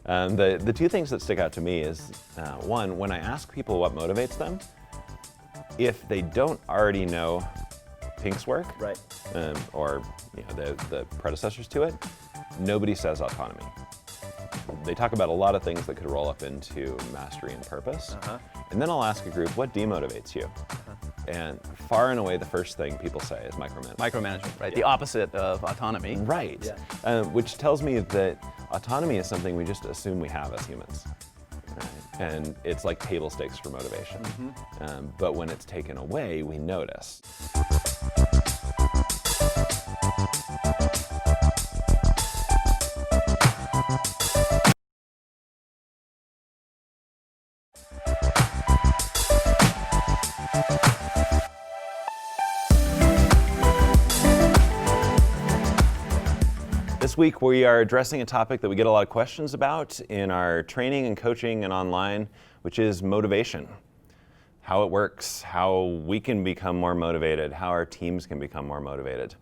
The two things that stick out to me is, one, when I ask people what motivates them, if they don't already know Pink's work, Right. or the predecessors to it, nobody says autonomy. They talk about a lot of things that could roll up into mastery and purpose. And then I'll ask a group, what demotivates you? And far and away, the first thing people say is micromanagement. Micromanagement, right? Yeah. The opposite of autonomy. Right. Yeah. Which tells me that autonomy is something we just assume we have as humans. Right? And it's like table stakes for motivation. But when it's taken away, we notice. This week we are addressing a topic that we get a lot of questions about in our training and coaching and online, which is motivation. How it works, how we can become more motivated, how our teams can become more motivated.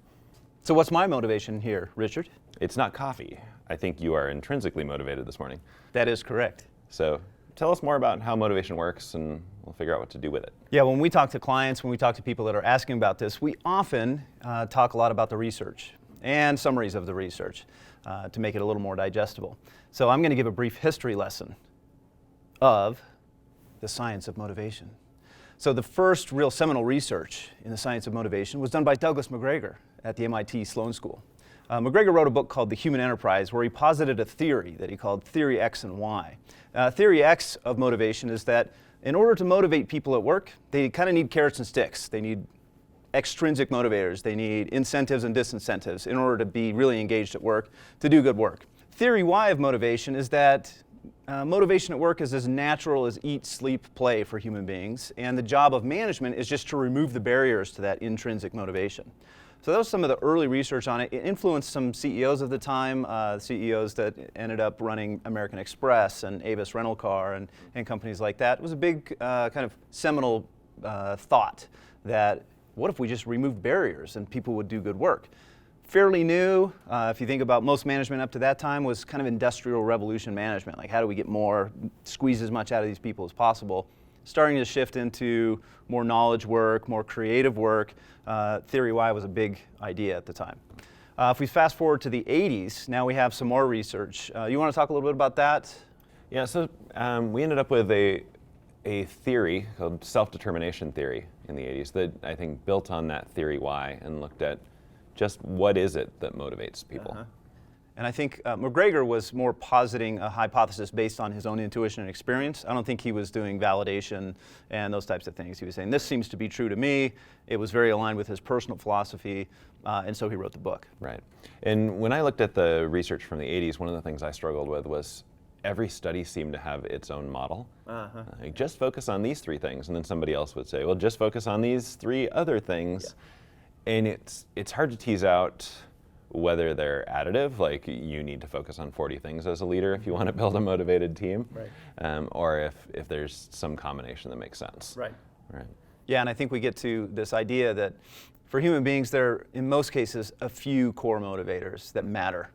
So what's my motivation here, Richard? It's not coffee. I think you are intrinsically motivated this morning. That is correct. So tell us more about how motivation works and we'll figure out what to do with it. Yeah, when we talk to clients, when we talk to people that are asking about this, we often talk a lot about the research and summaries of the research to make it a little more digestible. So I'm going to give a brief history lesson of the science of motivation. So the first real seminal research in the science of motivation was done by Douglas McGregor at the MIT Sloan School. McGregor wrote a book called The Human Enterprise where he posited a theory that he called Theory X and Y. Theory X of motivation is that in order to motivate people at work, they kind of need carrots and sticks. They need extrinsic motivators. They need incentives and disincentives in order to be really engaged at work, to do good work. Theory Y of motivation is that motivation at work is as natural as eat, sleep, play for human beings, and the job of management is just to remove the barriers to that intrinsic motivation. So that was some of the early research on it. It influenced some CEOs of the time, CEOs that ended up running American Express and Avis Rental Car and companies like that. It was a big kind of seminal thought that what if we just removed barriers and people would do good work? Fairly new, if you think about most management up to that time, was kind of industrial revolution management. Like how do we get more, squeeze as much out of these people as possible? Starting to shift into more knowledge work, more creative work. Theory Y was a big idea at the time. If we fast forward to the 80s, now we have some more research. You want to talk a little bit about that? Yeah, so we ended up with a theory called self-determination theory in the 80s that I think built on that Theory Y and looked at just what is it that motivates people. And I think McGregor was more positing a hypothesis based on his own intuition and experience. I don't think he was doing validation and those types of things. He was saying, this seems to be true to me. It was very aligned with his personal philosophy, and so he wrote the book. Right. And when I looked at the research from the 80s, one of the things I struggled with was every study seemed to have its own model. Like, just focus on these three things, and then somebody else would say, well, just focus on these three other things. Yeah. And it's hard to tease out whether they're additive, like you need to focus on 40 things as a leader if you want to build a motivated team, right. Or if there's some combination that makes sense. Right. Right. Yeah, and I think we get to this idea that for human beings, there are, in most cases, a few core motivators that matter.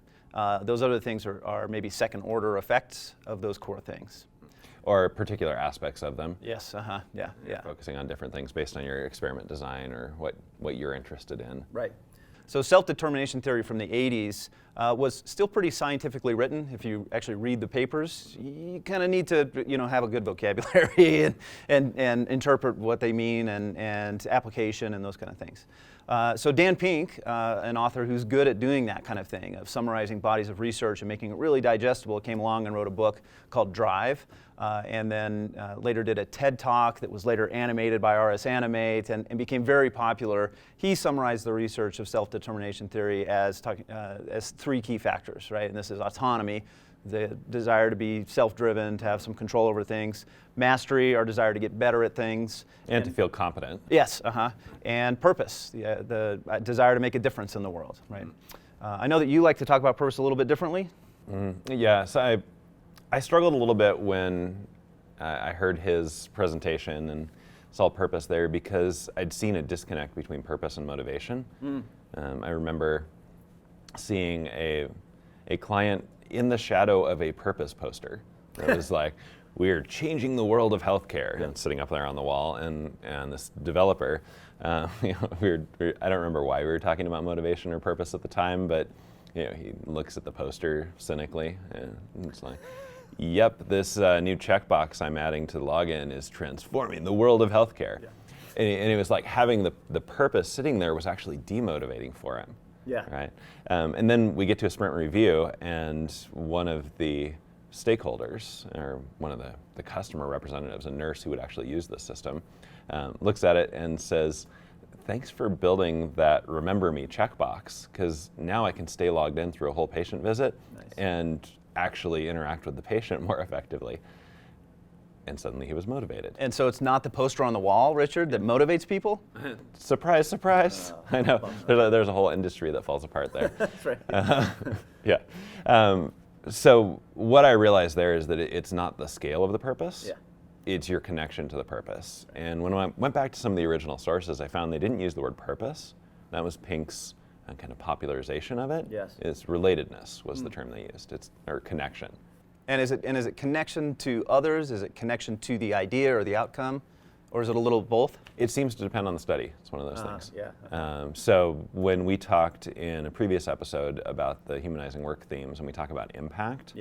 Those other things are maybe second order effects of those core things. Or particular aspects of them. Yes, yeah. Focusing on different things based on your experiment design or what you're interested in. Right. So self-determination theory from the 80s was still pretty scientifically written. If you actually read the papers, you kind of need to have a good vocabulary and interpret what they mean and application and those kind of things. So Dan Pink, an author who's good at doing that kind of thing, of summarizing bodies of research and making it really digestible, came along and wrote a book called Drive, and then later did a TED Talk that was later animated by RS Animate and became very popular. He summarized the research of self-determination theory as three key factors, right? And this is autonomy, the desire to be self-driven, to have some control over things, mastery, our desire to get better at things. And to feel competent. Yes, and purpose, the desire to make a difference in the world, right? I know that you like to talk about purpose a little bit differently. Yeah, so I struggled a little bit when I heard his presentation and saw purpose there because I'd seen a disconnect between purpose and motivation. I remember seeing a client in the shadow of a purpose poster. It was like, we're changing the world of healthcare, and sitting up there on the wall, and this developer, I don't remember why we were talking about motivation or purpose at the time, but he looks at the poster cynically, and it's like, yep, this new checkbox I'm adding to the login is transforming the world of healthcare. Yeah. And it was like having the purpose sitting there was actually demotivating for him. Yeah. Right. And then we get to a sprint review, and one of the stakeholders, or one of the customer representatives, a nurse who would actually use this system, looks at it and says, thanks for building that remember me checkbox, because now I can stay logged in through a whole patient visit and actually interact with the patient more effectively. And suddenly he was motivated. And so it's not the poster on the wall, Richard, that motivates people? Surprise, surprise. I know. There's a whole industry that falls apart there. That's right. Yeah. So what I realized there is that it's not the scale of the purpose. Yeah. It's your connection to the purpose. And when I went back to some of the original sources, I found they didn't use the word purpose. That was Pink's kind of popularization of it. Yes. It's relatedness was the term they used. Or connection. And is it connection to others? Is it connection to the idea or the outcome? Or is it a little of both? It seems to depend on the study. It's one of those things. Yeah. So when we talked in a previous episode about the Humanizing Work themes, and we talk about impact,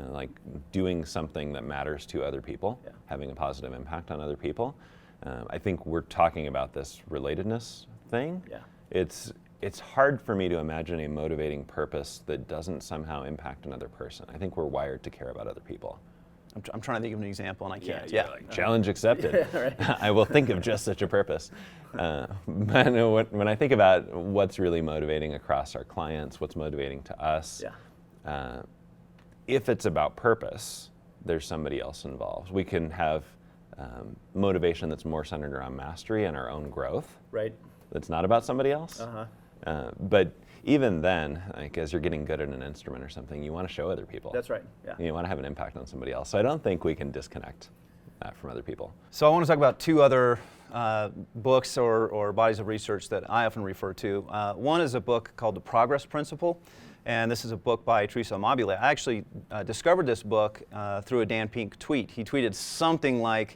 like doing something that matters to other people, having a positive impact on other people, I think we're talking about this relatedness thing. Yeah. It's hard for me to imagine a motivating purpose that doesn't somehow impact another person. I think we're wired to care about other people. I'm trying to think of an example, and I can't. Like, challenge accepted. Right. I will think of just such a purpose. But when I think about what's really motivating across our clients, what's motivating to us, if it's about purpose, there's somebody else involved. We can have motivation that's more centered around mastery and our own growth. Right. That's not about somebody else. But even then, like as you're getting good at an instrument or something, you want to show other people. That's right. Yeah. You want to have an impact on somebody else. So I don't think we can disconnect that from other people. So I want to talk about two other books or bodies of research that I often refer to. One is a book called The Progress Principle, and this is a book by Teresa Amabile. I actually discovered this book through a Dan Pink tweet. He tweeted something like,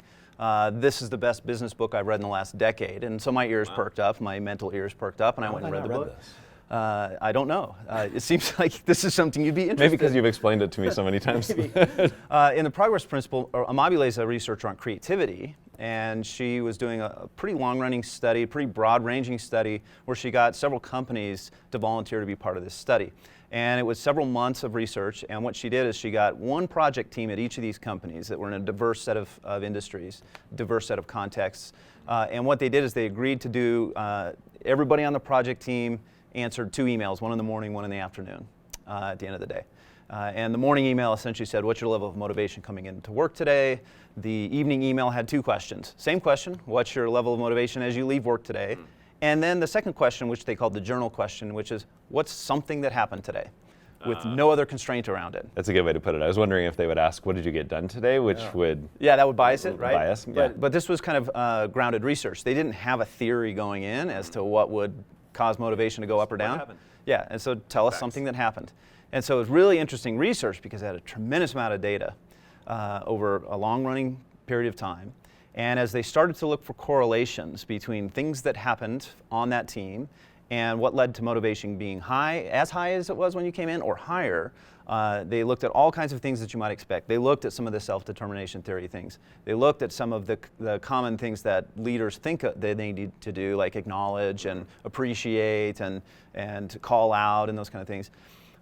this is the best business book I've read in the last decade. And so my ears perked up, my mental ears perked up, and I went and read the book. I don't know. It seems like this is something you'd be interested in. Maybe because you've explained it to me so many times. In the Progress Principle, Amabile is a researcher on creativity, and she was doing a pretty long-running study, pretty broad-ranging study, where she got several companies to volunteer to be part of this study. And it was several months of research, and what she did is she got one project team at each of these companies that were in a diverse set of industries, diverse set of contexts. And what they did is they agreed to do, everybody on the project team answered 2 emails, one in the morning, one in the afternoon, at the end of the day. And the morning email essentially said, what's your level of motivation coming into work today? The evening email had 2 questions. Same question, what's your level of motivation as you leave work today? And then the second question, which they called the journal question, which is, what's something that happened today? With no other constraint around it. That's a good way to put it. I was wondering if they would ask, what did you get done today? Which would... Yeah, that would bias it, right? Bias, yeah. But this was kind of grounded research. They didn't have a theory going in as to what would cause motivation to go up or down. What happened? Yeah, and so tell us something that happened. And so it was really interesting research because it had a tremendous amount of data over a long-running period of time. And as they started to look for correlations between things that happened on that team and what led to motivation being high as it was when you came in, or higher, they looked at all kinds of things that you might expect. They looked at some of the self-determination theory things. They looked at some of the common things that leaders think that they need to do, like acknowledge and appreciate and call out and those kind of things.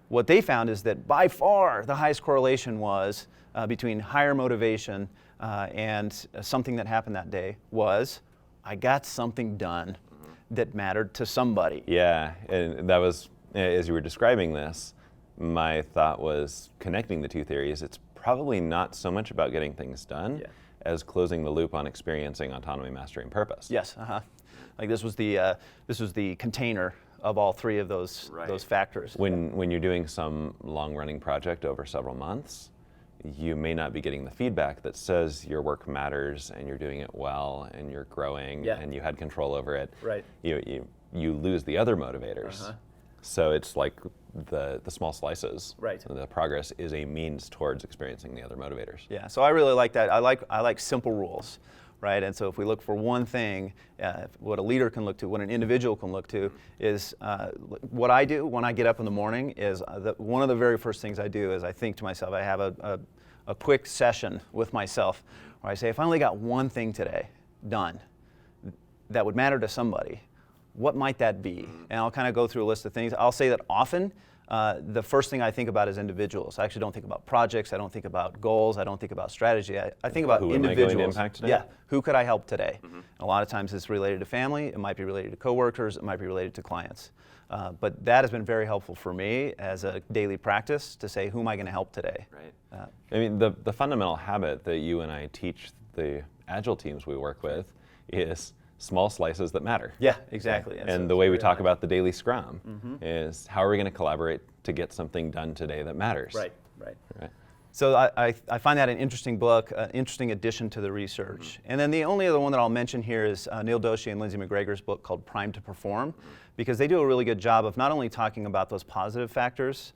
What they found is that by far the highest correlation was between higher motivation and something that happened that day was, I got something done that mattered to somebody. Yeah, and that was, as you were describing this, my thought was connecting the 2 theories. It's probably not so much about getting things done as closing the loop on experiencing autonomy, mastery, and purpose. Yes, like this was the container of all 3 of those factors. When you're doing some long-running project over several months, you may not be getting the feedback that says your work matters and you're doing it well and you're growing and you had control over it. Right. You lose the other motivators. So it's like the small slices. Right. The progress is a means towards experiencing the other motivators. Yeah, so I really like that. I like simple rules, right? And so if we look for one thing, what a leader can look to, what an individual can look to, is what I do when I get up in the morning is one of the very first things I do is I think to myself, I have a quick session with myself where I say, if I only got one thing today done that would matter to somebody, what might that be? And I'll kind of go through a list of things. I'll say that often the first thing I think about is individuals. I actually don't think about projects. I don't think about goals. I don't think about strategy. I think about Who individuals. am I going to impact today? Yeah. Who could I help today? A lot of times it's related to family. It might be related to coworkers. It might be related to clients. But that has been very helpful for me as a daily practice to say, who am I going to help today? Right. I mean, the fundamental habit that you and I teach the Agile teams we work with is small slices that matter. Yeah, exactly. And the way we talk about the daily scrum is how are we going to collaborate to get something done today that matters? Right. So I find that an interesting book, an interesting addition to the research. And then the only other one that I'll mention here is Neil Doshi and Lindsay McGregor's book called Primed to Perform, because they do a really good job of not only talking about those positive factors,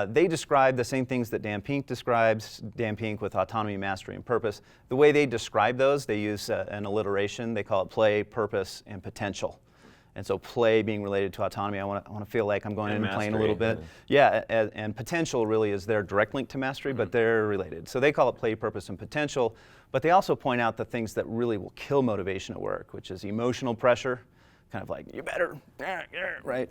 they describe the same things that Dan Pink describes, Dan Pink with autonomy, mastery, and purpose. The way they describe those, they use an alliteration. They call it play, purpose, and potential. And so play being related to autonomy, I want to feel like I'm going in and playing a little bit. Yeah, and potential really is their direct link to mastery, but they're related. So they call it play, purpose, and potential. But they also point out the things that really will kill motivation at work, which is emotional pressure, kind of like, you better, right?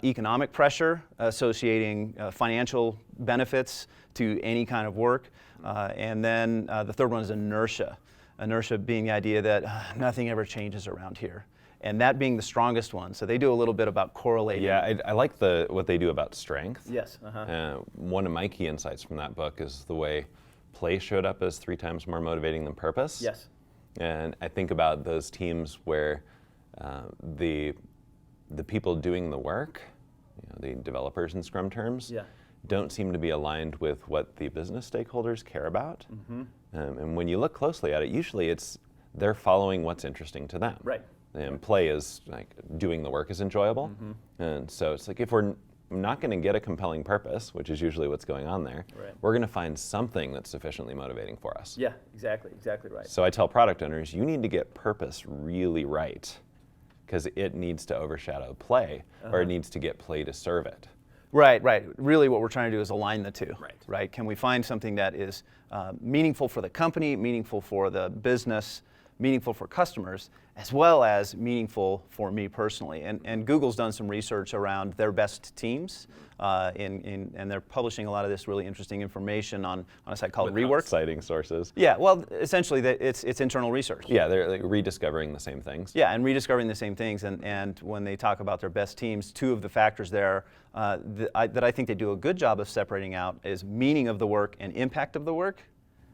Economic pressure, associating financial benefits to any kind of work. And then the third one is inertia. Inertia being the idea that nothing ever changes around here. And that being the strongest one. So they do a little bit about correlating. Yeah, I like what they do about strength. Yes. One of my key insights from that book is the way play showed up as 3 times more motivating than purpose. Yes. And I think about those teams where the people doing the work, the developers in Scrum terms, don't seem to be aligned with what the business stakeholders care about. And when you look closely at it, usually they're following what's interesting to them. Right. And play is like doing the work is enjoyable. And so it's like if we're not going to get a compelling purpose, which is usually what's going on there, we're going to find something that's sufficiently motivating for us. Yeah, exactly right. So I tell product owners, you need to get purpose really right because it needs to overshadow play or it needs to get play to serve it. Right. Really what we're trying to do is align the two. Right. Can we find something that is meaningful for the company, meaningful for the business, meaningful for customers, as well as meaningful for me personally. And Google's done some research around their best teams, and they're publishing a lot of this really interesting information on a site called Rework. Citing sources. Yeah, well, essentially it's internal research. Yeah, they're like rediscovering the same things. Yeah, and rediscovering the same things. And when they talk about their best teams, 2 of the factors there that I think they do a good job of separating out is meaning of the work and impact of the work.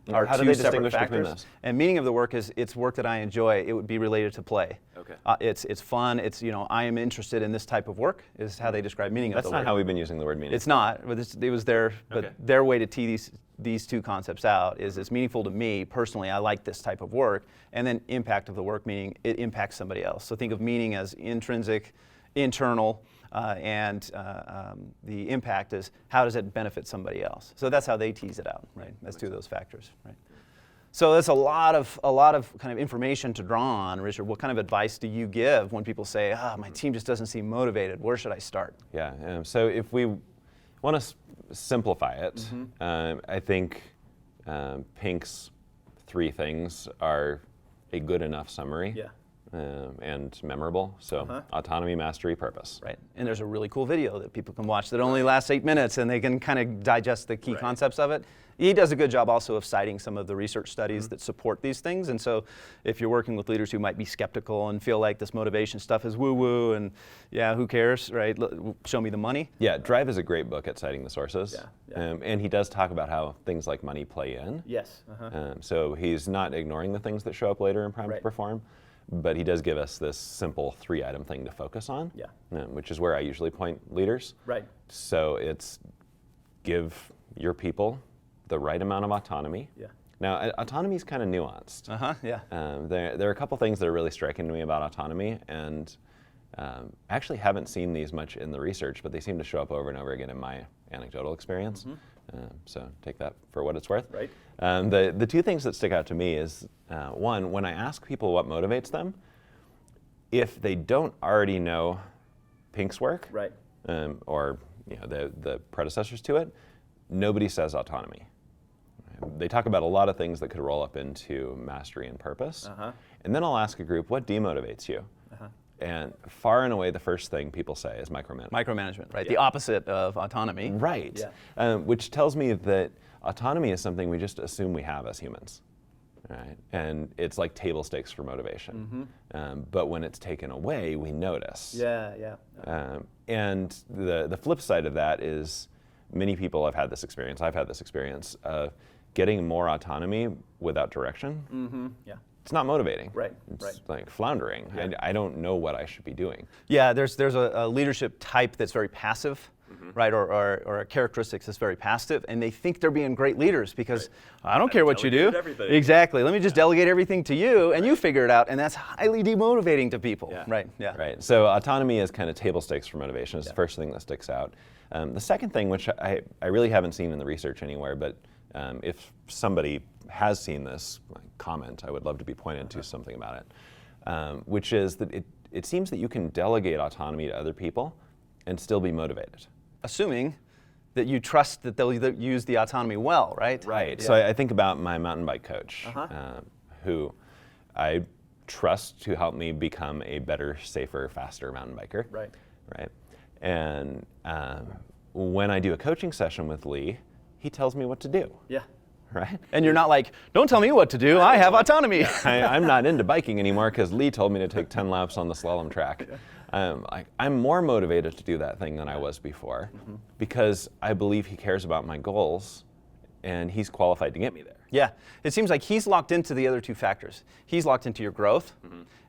How do they distinguish between those? And meaning of the work is it's work that I enjoy. It would be related to play. Okay. It's fun. It's I am interested in this type of work is how they describe meaning of the work. That's not how we've been using the word meaning. It's not. But it was their way to tee these 2 concepts out is it's meaningful to me personally. I like this type of work, and then impact of the work meaning it impacts somebody else. So think of meaning as intrinsic, internal. And the impact is how does it benefit somebody else? So that's how they tease it out, right? That's 2 of those factors, right? So that's a lot of kind of information to draw on, Richard. What kind of advice do you give when people say, my team just doesn't seem motivated? Where should I start? Yeah. So if we want to simplify it, I think Pink's 3 things are a good enough summary. Yeah. And memorable. So autonomy, mastery, purpose. Right. And there's a really cool video that people can watch that only lasts 8 minutes and they can kind of digest the key concepts of it. He does a good job also of citing some of the research studies that support these things. And so if you're working with leaders who might be skeptical and feel like this motivation stuff is woo-woo and who cares, right? Show me the money. Yeah, Drive is a great book at citing the sources. And he does talk about how things like money play in. Yes. So he's not ignoring the things that show up later in Primed to Perform. But he does give us this simple 3-item thing to focus on, which is where I usually point leaders. Right. So it's give your people the right amount of autonomy. Yeah. Now, autonomy is kind of nuanced. Yeah. There are a couple things that are really striking to me about autonomy, and I actually haven't seen these much in the research, but they seem to show up over and over again in my anecdotal experience. So take that for what it's worth. Right. The two things that stick out to me is, one, when I ask people what motivates them, if they don't already know Pink's work, Right. or the predecessors to it, nobody says autonomy. They talk about a lot of things that could roll up into mastery and purpose. And then I'll ask a group, what demotivates you? And far and away, the first thing people say is micromanagement. Micromanagement, right? The opposite of autonomy. Right. Which tells me that autonomy is something we just assume we have as humans. Right? And it's like table stakes for motivation. But when it's taken away, we notice. And the flip side of that is many people have had this experience. I've had this experience of getting more autonomy without direction. It's not motivating. It's like floundering. I don't know what I should be doing. Yeah, there's a leadership type that's very passive, right, or a characteristics that's very passive, and they think they're being great leaders because I don't care what you do. Everything. Exactly. Let me just delegate everything to you, and you figure it out, and that's highly demotivating to people. Right. So autonomy is kind of table stakes for motivation. It's the first thing that sticks out. The second thing, which I really haven't seen in the research anywhere, but if somebody has seen this comment, I would love to be pointed to something about it, which is that it seems that you can delegate autonomy to other people and still be motivated. Assuming that you trust that they'll use the autonomy well, right? Right. So I think about my mountain bike coach, who I trust to help me become a better, safer, faster mountain biker. Right. And when I do a coaching session with Lee, he tells me what to do. Right? And you're not like, don't tell me what to do, I have autonomy. I'm not into biking anymore because Lee told me to take 10 laps on the slalom track. I'm more motivated to do that thing than I was before because I believe he cares about my goals and he's qualified to get me there. Yeah, it seems like he's locked into the other two factors. He's locked into your growth,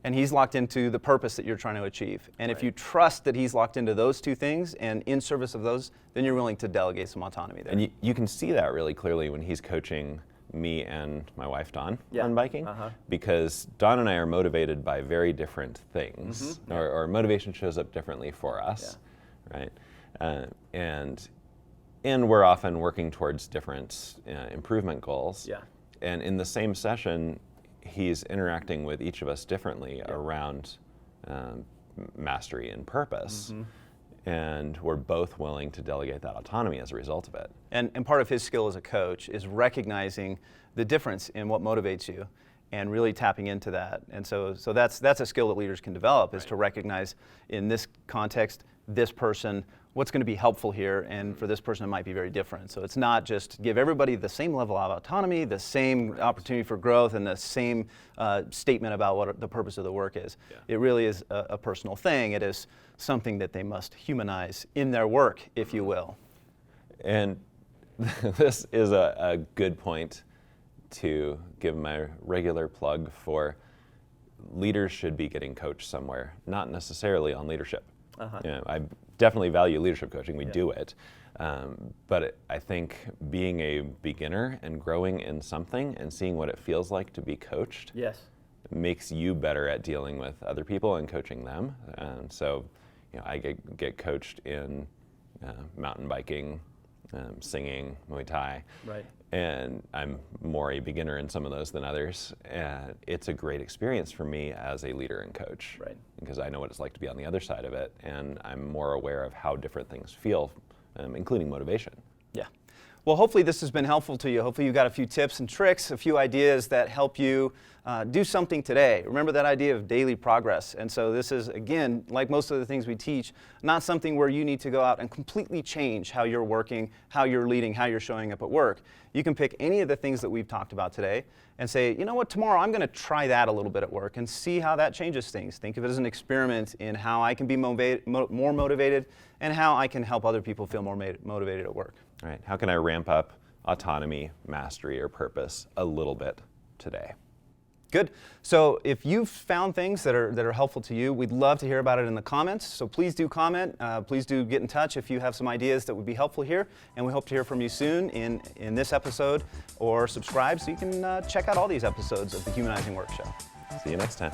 and he's locked into the purpose that you're trying to achieve. And if you trust that he's locked into those two things and in service of those, then you're willing to delegate some autonomy there. And you can see that really clearly when he's coaching me and my wife Dawn on biking, because Dawn and I are motivated by very different things, or motivation shows up differently for us, right? And we're often working towards different improvement goals. And in the same session, he's interacting with each of us differently around mastery and purpose. And we're both willing to delegate that autonomy as a result of it. And part of his skill as a coach is recognizing the difference in what motivates you and really tapping into that. And so that's a skill that leaders can develop, is to recognize in this context, this person, what's going to be helpful here, and for this person it might be very different. So it's not just give everybody the same level of autonomy, the same opportunity for growth, and the same statement about what the purpose of the work is. It really is a personal thing. It is something that they must humanize in their work, if you will. And this is a good point to give my regular plug for leaders should be getting coached somewhere, not necessarily on leadership. I definitely value leadership coaching. We do it. But I think being a beginner and growing in something and seeing what it feels like to be coached makes you better at dealing with other people and coaching them. And so I get coached in mountain biking, singing, Muay Thai. And I'm more a beginner in some of those than others. And it's a great experience for me as a leader and coach, because I know what it's like to be on the other side of it, and I'm more aware of how different things feel, including motivation. Well, hopefully this has been helpful to you. Hopefully you got a few tips and tricks, a few ideas that help you do something today. Remember that idea of daily progress. And so this is, again, like most of the things we teach, not something where you need to go out and completely change how you're working, how you're leading, how you're showing up at work. You can pick any of the things that we've talked about today and say, you know what, tomorrow I'm going to try that a little bit at work and see how that changes things. Think of it as an experiment in how I can be more motivated and how I can help other people feel more motivated at work. All right, how can I ramp up autonomy, mastery, or purpose a little bit today? Good. So if you've found things that are helpful to you, we'd love to hear about it in the comments. So please do comment. Please do get in touch if you have some ideas that would be helpful here. And we hope to hear from you soon in this episode, or subscribe so you can check out all these episodes of the Humanizing Work Show. See you next time.